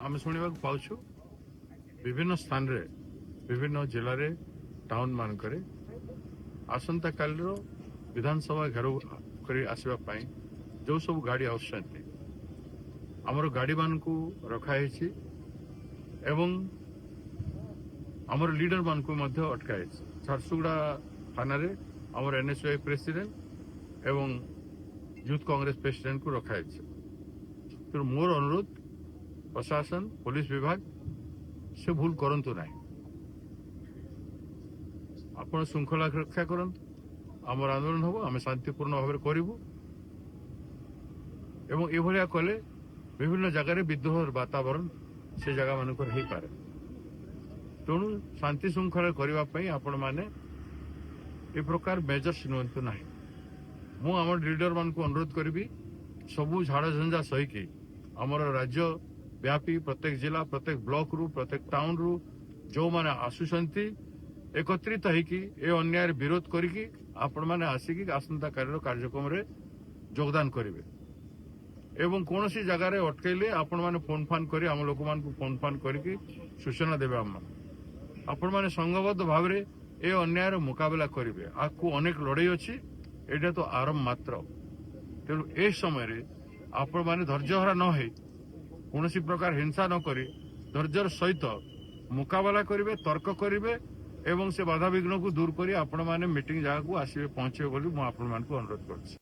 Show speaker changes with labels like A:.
A: ଆମେ ଶୁଣିବାକୁ ପାଉଛୁ ବିଭିନ୍ନ ସ୍ଥାନରେ ବିଭିନ୍ନ ଜିଲ୍ଲାରେ ଟାଉନ ମାନଙ୍କରେ ଆସନ୍ତାକାଲିର ବିଧାନସଭା ଘେରାଉ କରି ଆସିବା ପାଇଁ ଯେଉଁ ସବୁ ଗାଡ଼ି ଆସୁଛନ୍ତି ଆମର ଗାଡ଼ିମାନଙ୍କୁ ରଖାଯାଇଛି ଏବଂ ଆମର ଲିଡର ମାନଙ୍କୁ ମଧ୍ୟ ଅଟକାଯାଇଛି। ଝାରସୁଗୁଡ଼ା ଥାନାରେ ଆମର ଏନ୍ଏସ୍ୟୁଆଇ ପ୍ରେସିଡେଣ୍ଟ ଏବଂ ୟୁଥ କଂଗ୍ରେସ ପ୍ରେସିଡେଣ୍ଟକୁ ରଖାଯାଇଛି। ତେଣୁ ମୋର ଅନୁରୋଧ ପ୍ରଶାସନ ପୁଲିସ ବିଭାଗ ସେ ଭୁଲ କରନ୍ତୁ ନାହିଁ। ଆପଣ ଶୃଙ୍ଖଳା ରକ୍ଷା କରନ୍ତୁ। ଆମର ଆନ୍ଦୋଳନ ହେବ, ଆମେ ଶାନ୍ତିପୂର୍ଣ୍ଣ ଭାବରେ କରିବୁ ଏବଂ ଏଭଳିଆ କଲେ ବିଭିନ୍ନ ଜାଗାରେ ବିଦ୍ରୋହର ବାତାବରଣ ସେ ଜାଗା ମାନଙ୍କର ହେଇପାରେ। ତେଣୁ ଶାନ୍ତି ଶୃଙ୍ଖଳା କରିବା ପାଇଁ ଆପଣମାନେ ଏ ପ୍ରକାର ମେଜର୍ସ ନିଅନ୍ତୁ ନାହିଁ। ମୁଁ ଆମର ଲିଡର ମାନଙ୍କୁ ଅନୁରୋଧ କରିବି ସବୁ ଝାଡ଼ଝଞ୍ଝା ସହିକି ଆମର ରାଜ୍ୟ ବ୍ୟାପୀ ପ୍ରତ୍ୟେକ ଜିଲ୍ଲା ପ୍ରତ୍ୟେକ ବ୍ଲକରୁ ପ୍ରତ୍ୟେକ ଟାଉନରୁ ଯେଉଁମାନେ ଆସୁଛନ୍ତି ଏକତ୍ରିତ ହେଇକି ଏ ଅନ୍ୟାୟର ବିରୋଧ କରିକି ଆପଣମାନେ ଆସିକି ଆସନ୍ତାକାଲିର କାର୍ଯ୍ୟକ୍ରମରେ ଯୋଗଦାନ କରିବେ ଏବଂ କୌଣସି ଜାଗାରେ ଅଟକେଇଲେ ଆପଣମାନେ ଫୋନ୍ ଫାନ୍ କରି ଆମ ଲୋକମାନଙ୍କୁ ଫୋନ୍ ଫାନ୍ କରିକି ସୂଚନା ଦେବେ। ଆପଣମାନେ ସଂଘବଦ୍ଧ ଭାବରେ ଏ ଅନ୍ୟାୟର ମୁକାବିଲା କରିବେ। ଆଗକୁ ଅନେକ ଲଢ଼େଇ ଅଛି, ଏଇଟା ତ ଆରମ୍ଭ ମାତ୍ର। ତେଣୁ ଏ ସମୟରେ ଆପଣମାନେ ଧୈର୍ଯ୍ୟହରା ନ ହେଇ କୌଣସି ପ୍ରକାର ହିଂସା ନ କରି ଧୈର୍ଯ୍ୟର ସହିତ ମୁକାବିଲା କରିବେ, ତର୍କ କରିବେ ଏବଂ ସେ ବାଧାବିଘ୍ନକୁ ଦୂର କରି ଆପଣମାନେ ମିଟିଂ ଜାଗାକୁ ଆସିବେ ପହଞ୍ଚିବେ ବୋଲି ମୁଁ ଆପଣମାନଙ୍କୁ ଅନୁରୋଧ କରୁଛି।